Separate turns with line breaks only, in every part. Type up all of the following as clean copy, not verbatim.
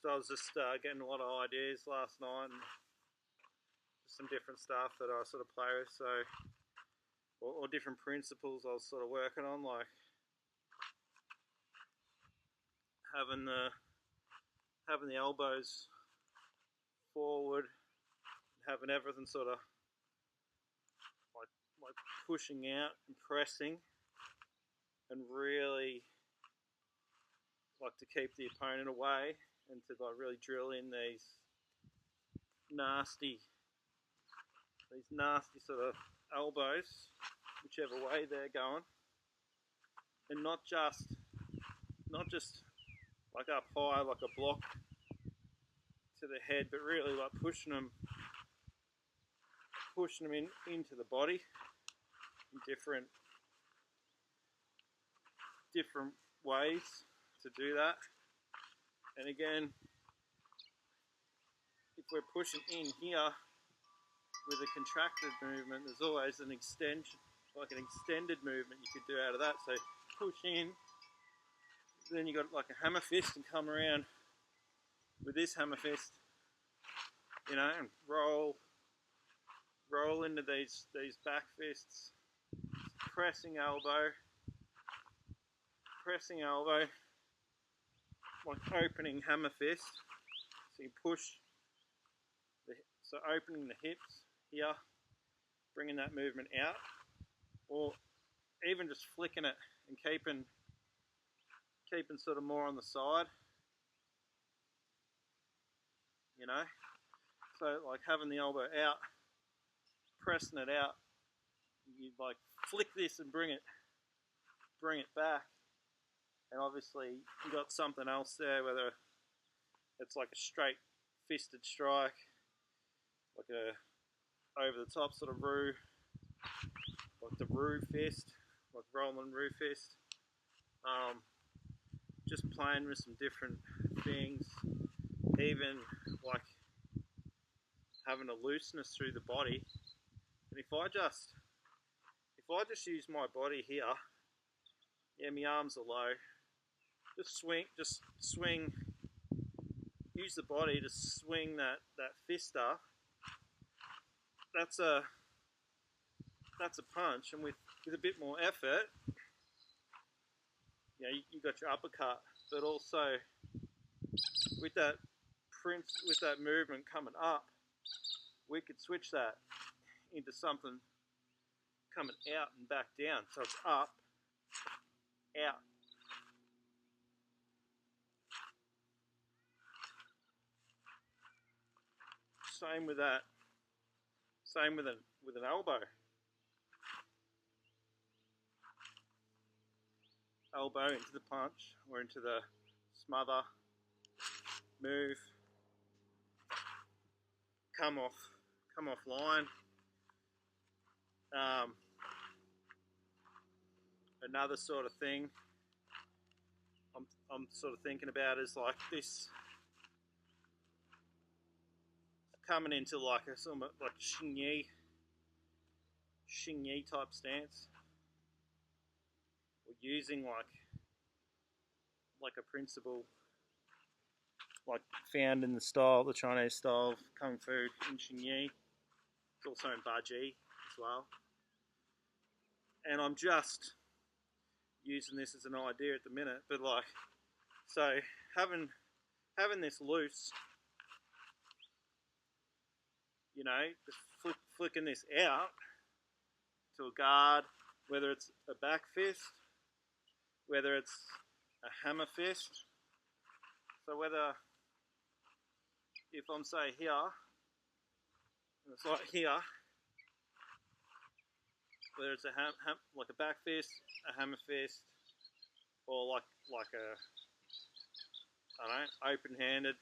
I was just getting a lot of ideas last night, and just some different stuff that I sort of play with. So, or different principles I was sort of working on, like having the elbows forward, having everything sort of like pushing out and pressing, and really like to keep the opponent away, and to like really drill in these nasty sort of elbows, whichever way they're going, and not just like up high like a block to the head, but really like pushing them into the body in different ways to do that. And again, if we're pushing in here with a contracted movement, there's always an extension, like an extended movement you could do out of that. So push in, then you got like a hammer fist, and come around with this hammer fist, you know, and roll into these back fists, pressing elbow, like opening hammer fist. So you push, so opening the hips here, bringing that movement out, or even just flicking it and keeping sort of more on the side, you know. So like having the elbow out, pressing it out, you like flick this and bring it back, and obviously you got something else there, whether it's like a straight fisted strike, like a over the top sort of Roo, like the Roo Fist, like rolling Roo Fist. Just playing with some different things, even like having a looseness through the body. And if I just use my body here, yeah, my arms are low, just swing, use the body to swing that fist up. That's a punch, and with a bit more effort, you know, you got your uppercut, but also with that movement coming up, we could switch that into something coming out and back down. So it's up, out. Same with that. Same with an elbow. Elbow into the punch or into the smother, move, come off line. Another sort of thing I'm sort of thinking about is like this, coming into like a sort of like Xingyi type stance, or using like a principle like found in the Chinese style of Kung Fu in Xingyi. It's also in Baji as well. And I'm just using this as an idea at the minute, but like, so having this loose, you know, just flicking this out to a guard, whether it's a back fist, whether it's a hammer fist. So whether, if I'm say here, and it's like here, whether it's like a back fist, a hammer fist, or like a, I don't know, open-handed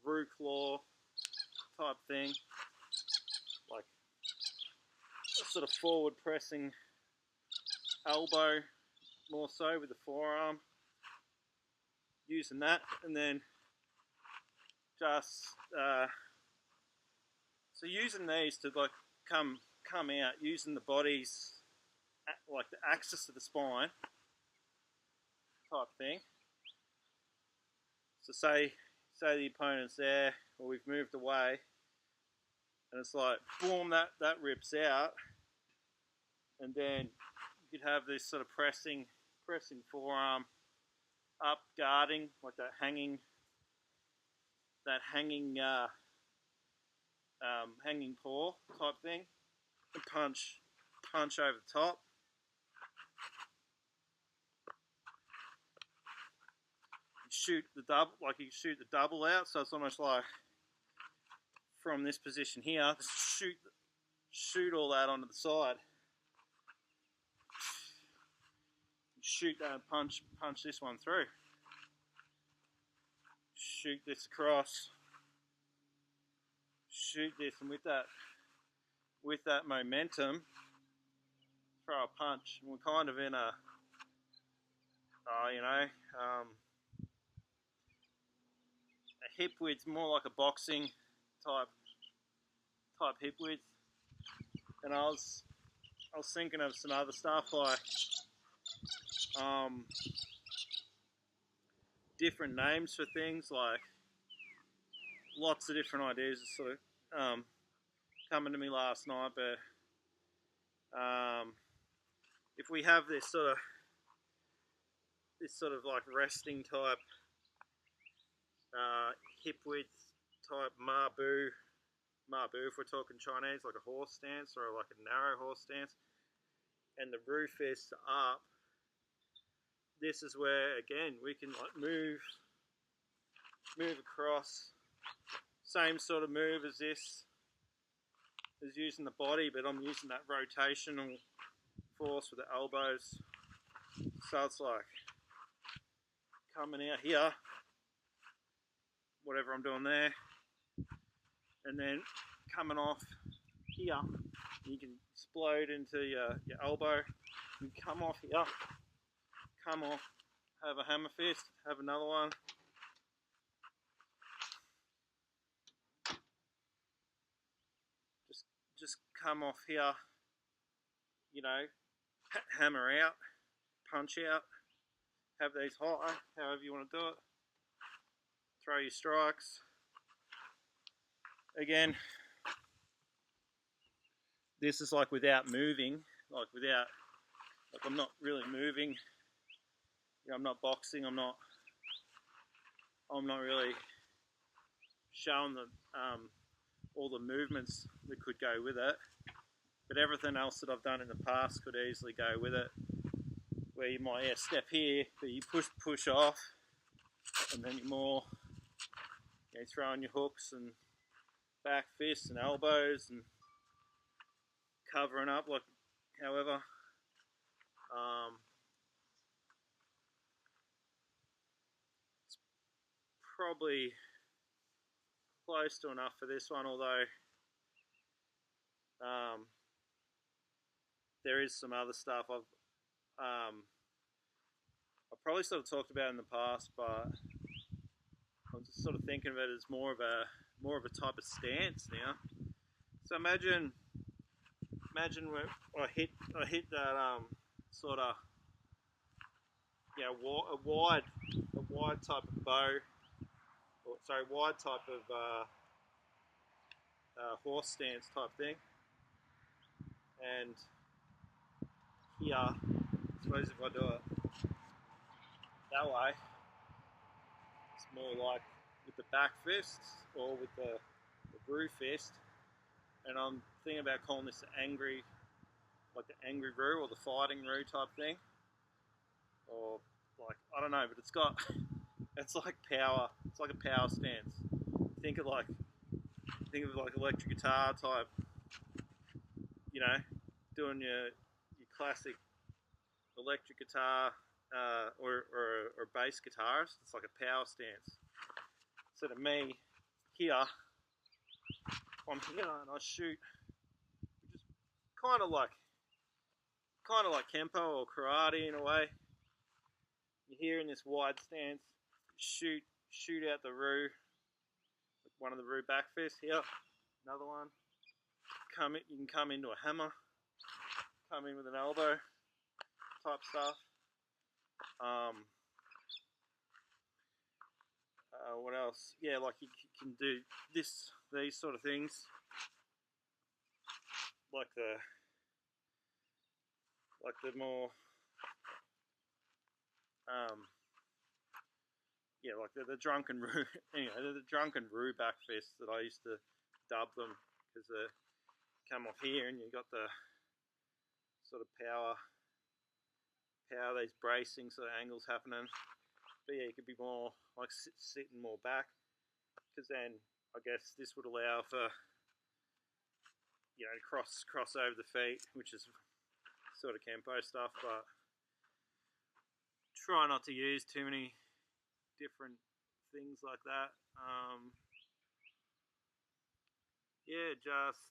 Roo claw type thing, like a sort of forward pressing elbow, more so with the forearm, using that, and then just so using these to like come out, using the body's like the axis of the spine type thing. So say say the opponent's there, or we've moved away, and it's like, boom, that rips out, and then you could have this sort of pressing forearm up, guarding, like that hanging paw type thing, and punch over the top. Shoot the double, like you shoot the double out, so it's almost like from this position here, shoot all that onto the side. Shoot that and punch this one through. Shoot this across. Shoot this, and with that momentum, throw a punch. And we're kind of in a, a hip width, more like a boxing type hip width. And I was thinking of some other stuff like different names for things, like lots of different ideas sort of coming to me last night. But if we have this sort of like resting type hip width type mabu if we're talking Chinese, like a horse stance or like a narrow horse stance, and the Roo Fist up, this is where again we can like move across, same sort of move as this, as using the body, but I'm using that rotational force with the elbows. So it's like coming out here, whatever I'm doing there, and then coming off here. You can explode into your elbow and come off here, come off, have a hammer fist, have another one. Just come off here, you know, hammer out, punch out, have these high, however you want to do it. Throw your strikes. Again, this is like without moving, like I'm not really moving. You know, I'm not boxing. I'm not really showing the all the movements that could go with it. But everything else that I've done in the past could easily go with it. Where you might step here, but you push off, and then you're more, you know, throwing your hooks and back fists and elbows and covering up, like however. It's probably close to enough for this one, although there is some other stuff I've probably sort of talked about in the past, but I'm just sort of thinking of it as more of a type of stance now. So imagine where I hit that sort of, you know, a wide type of bow, or sorry, wide type of horse stance type thing, and here, I suppose if I do it that way, it's more like with the back fist or with the Roo Fist, and I'm thinking about calling this the angry Roo or the fighting Roo type thing, or like, I don't know, but it's like power. It's like a power stance. Think of like electric guitar type, you know, doing your classic electric guitar or bass guitarist. It's like a power stance. So to me, here, I'm here and I shoot, which is kind of like Kempo or karate in a way. You're here in this wide stance, shoot out the Roo, like one of the Roo back fists here, another one. You can come into a hammer, come in with an elbow type stuff. What else? Yeah, like you can do these sort of things, like the more yeah, like the drunken Roo. Anyway, the drunken Roo back fists that I used to dub them, because they come off here and you got the sort of power these bracing sort of angles happening. But yeah, you could be more like sitting more back, because then I guess this would allow for, you know, cross over the feet, which is sort of Kempo stuff, but try not to use too many different things like that. Yeah, just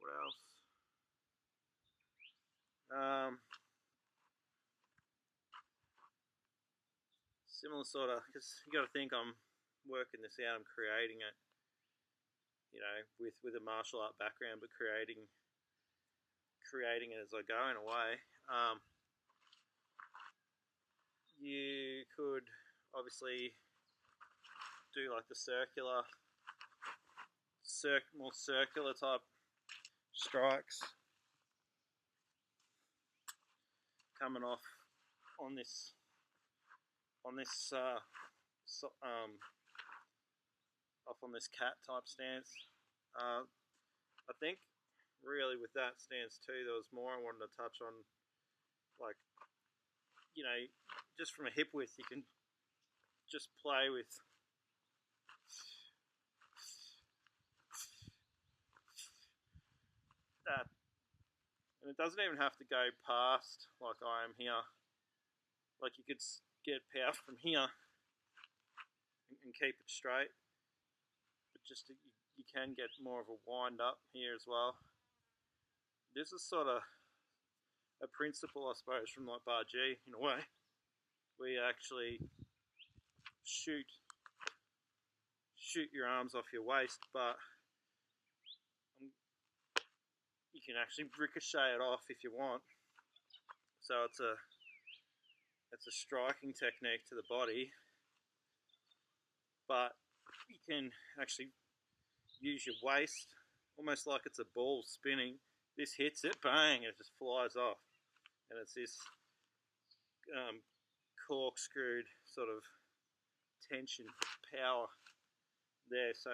what else? Similar sort of, because you got to think I'm working this out, I'm creating it, you know, with a martial art background, but creating it as I go in a way. You could obviously do like the more circular type strikes coming off on this off on this cat type stance. I think really with that stance too, there was more I wanted to touch on, like, you know, just from a hip width, you can just play with that, and it doesn't even have to go past like I am here. Like you could get power from here and keep it straight, but just you can get more of a wind up here as well. This is sort of a principle, I suppose, from like Bar G in a way, where you actually shoot your arms off your waist, but you can actually ricochet it off if you want. So it's a striking technique to the body, but you can actually use your waist almost like it's a ball spinning. This hits it, bang, and it just flies off, and it's this corkscrewed sort of tension power there. So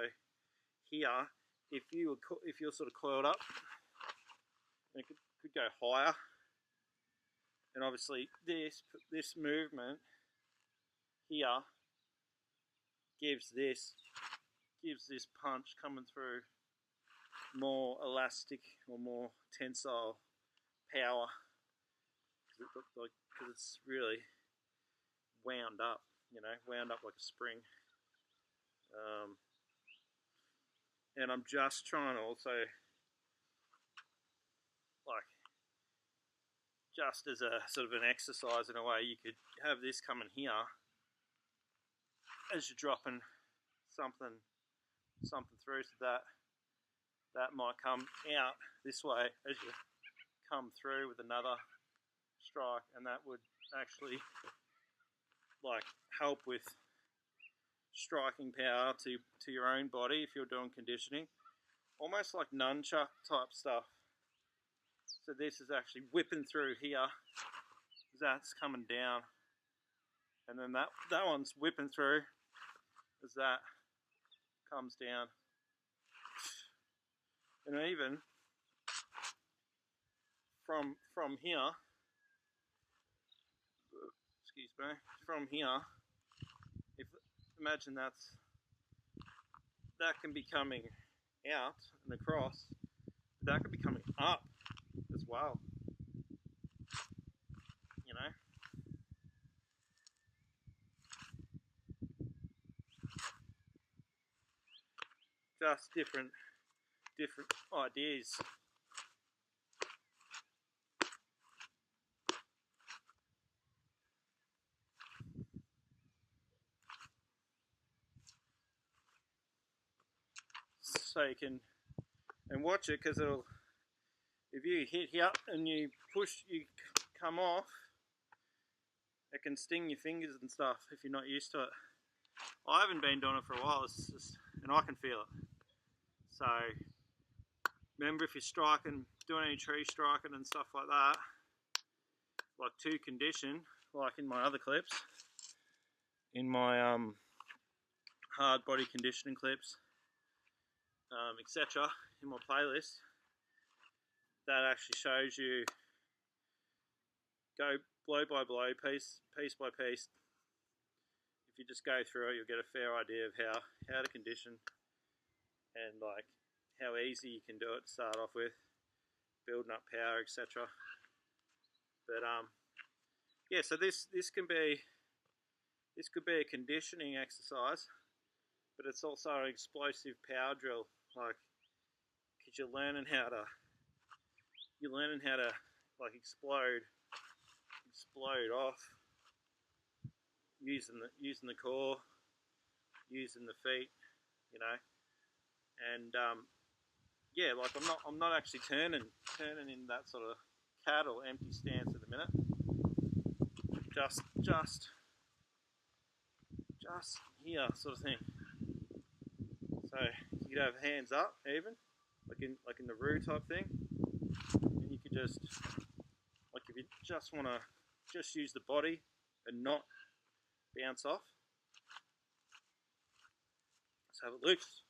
here, if you're sort of coiled up, it could go higher, and obviously this movement here gives this punch coming through more elastic or more tensile power, because it's really wound up, you know, wound up like a spring. And I'm just trying to also, like, just as a sort of an exercise in a way, you could have this coming here as you're dropping something through, so that might come out this way as you come through with another strike, and that would actually like help with striking power to your own body if you're doing conditioning, almost like nunchuck type stuff. So this is actually whipping through here, that's coming down, and then that one's whipping through as that comes down. And even from here, excuse me, from here, imagine that can be coming out and across, but that could be coming up as well, you know. Just different ideas. So you can watch it, because it'll, if you hit here and you push, you come off, it can sting your fingers and stuff if you're not used to it. I haven't been doing it for a while, and I can feel it. So remember, if you're striking, doing any tree striking and stuff like that, like to condition, like in my other clips, in my hard body conditioning clips, etc., in my playlist, that actually shows you go blow by blow, piece by piece. If you just go through it, you'll get a fair idea of how to condition and like how easy you can do it to start off with, building up power, etc. But yeah, so this could be a conditioning exercise, but it's also an explosive power drill, like, because you're learning how to like explode off using the core, using the feet, you know, and yeah, like I'm not actually turning in that sort of cat or empty stance at the minute. Just here, sort of thing. So you could have hands up, even like in the Roo type thing, and you could just, like, if you just want to just use the body and not bounce off, let's have it loose.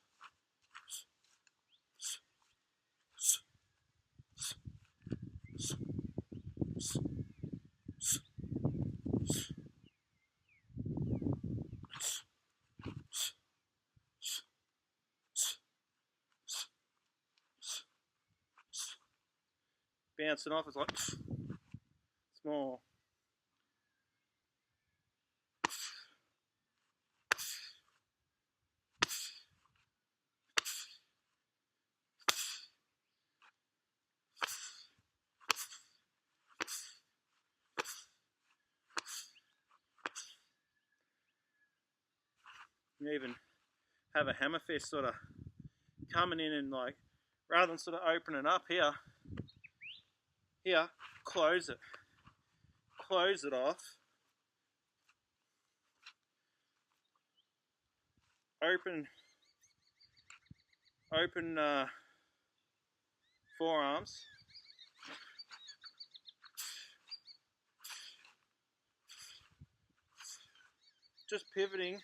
Bouncing off is like small. You even have a hammer fist sort of coming in and, like, rather than sort of opening up here, close it off, open forearms, just pivoting.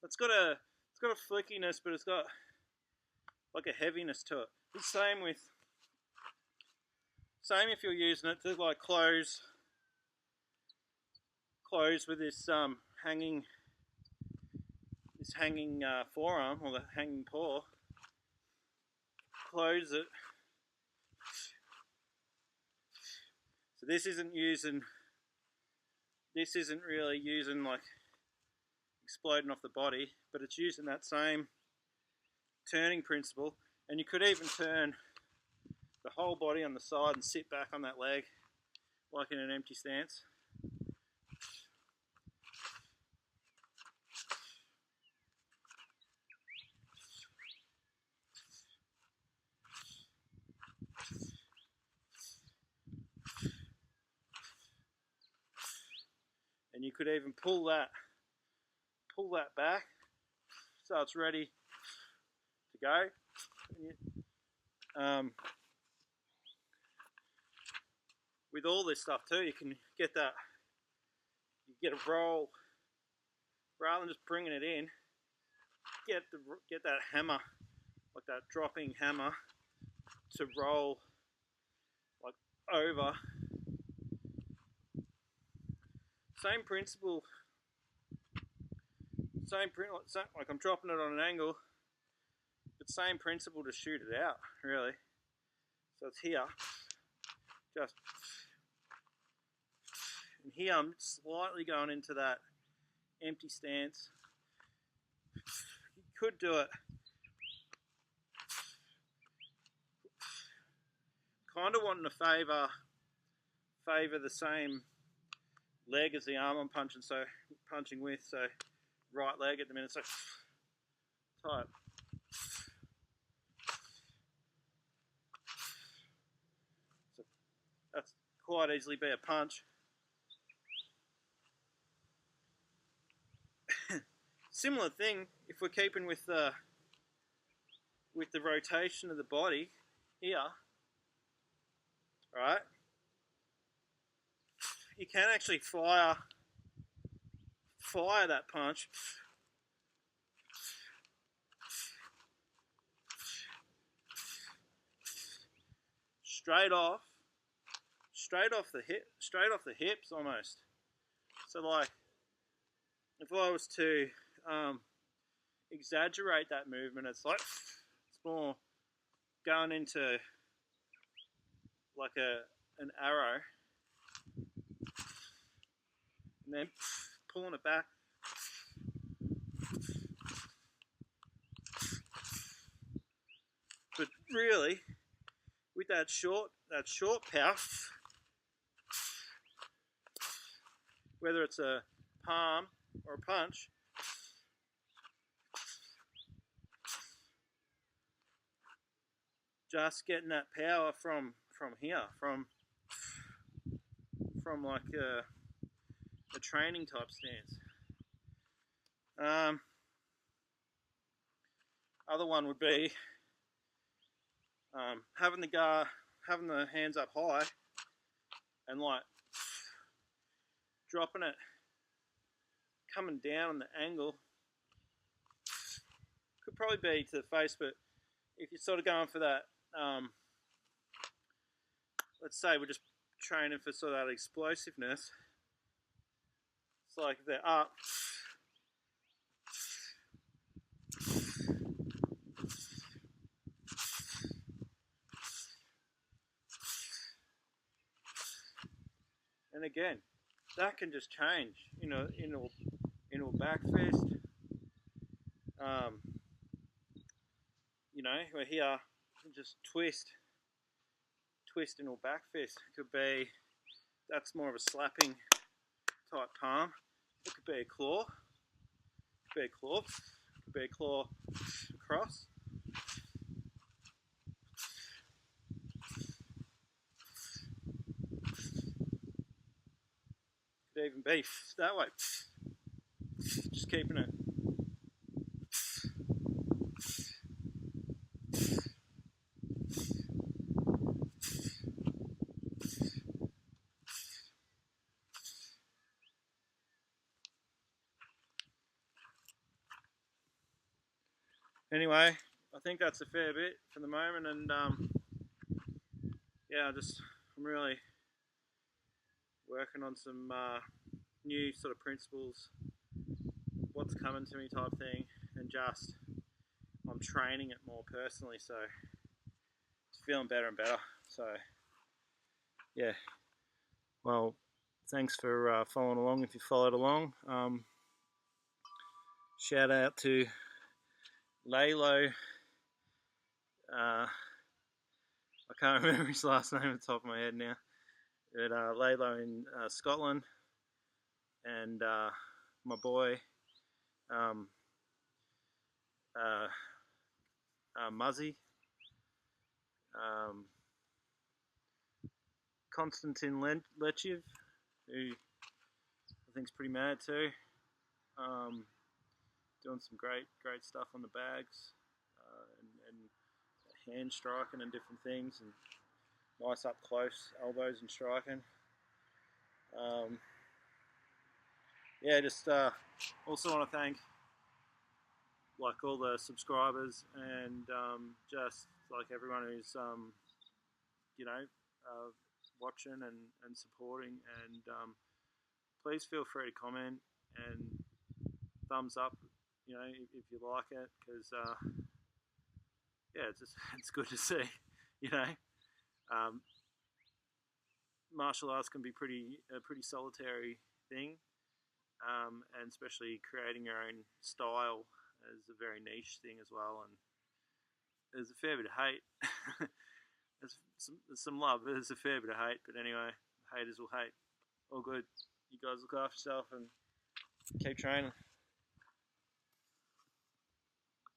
It's got a flickiness, but it's got like a heaviness to it. The same if you're using it to, like, close with this hanging forearm, or the hanging paw. Close it. So this isn't really using like exploding off the body, but it's using that same turning principle. And you could even turn the whole body on the side and sit back on that leg like in an empty stance. And you could even pull that back so it's ready to go. With all this stuff too, you can get a roll, rather than just bringing it in. Get that hammer, like that dropping hammer, to roll like over. Same principle. Like I'm dropping it on an angle, but same principle to shoot it out, really. So it's here, just, and here I'm slightly going into that empty stance. You could do it kind of wanting to favour the same leg as the arm I'm punching with, so right leg at the minute. So type. So that's quite easily be a punch. Similar thing if we're keeping with the rotation of the body here, right? You can actually fire that punch straight off the hips almost. So like, if I was to exaggerate that movement, it's more going into like an arrow, and then pulling it back. But really, with that short power, whether it's a palm or a punch, just getting that power from here, from like a training type stance. Other one would be having the hands up high and like dropping it, coming down on the angle. Could probably be to the face, but if you're sort of going for that, let's say we're just training for sort of that explosiveness. It's like they're up. And again, that can just change, into a back fist. We're here, just twist into a back fist. It could be, that's more of a slapping type palm. It could be a claw. It could be a claw across. Could even be that way. Just keeping it. Anyway, I think that's a fair bit for the moment, and yeah, I'm really working on some new sort of principles, what's coming to me type thing, and just I'm training it more personally, so it's feeling better and better. So yeah, well, thanks for following along if you followed along. Shout out to Lalo. I can't remember his last name at the top of my head now. But Lalo in Scotland, and my boy Muzzy, Konstantin Lechev, who I think's pretty mad too. Doing some great stuff on the bags, and hand striking and different things, and nice up close elbows and striking. Yeah, just also want to thank like all the subscribers and just like everyone who's watching and supporting, and please feel free to comment and thumbs up, if you like it, because yeah, it's good to see. Martial arts can be a pretty solitary thing, and especially creating your own style is a very niche thing as well. And there's a fair bit of hate. there's some love, but there's a fair bit of hate. But anyway, haters will hate. All good. You guys look after yourself and keep training.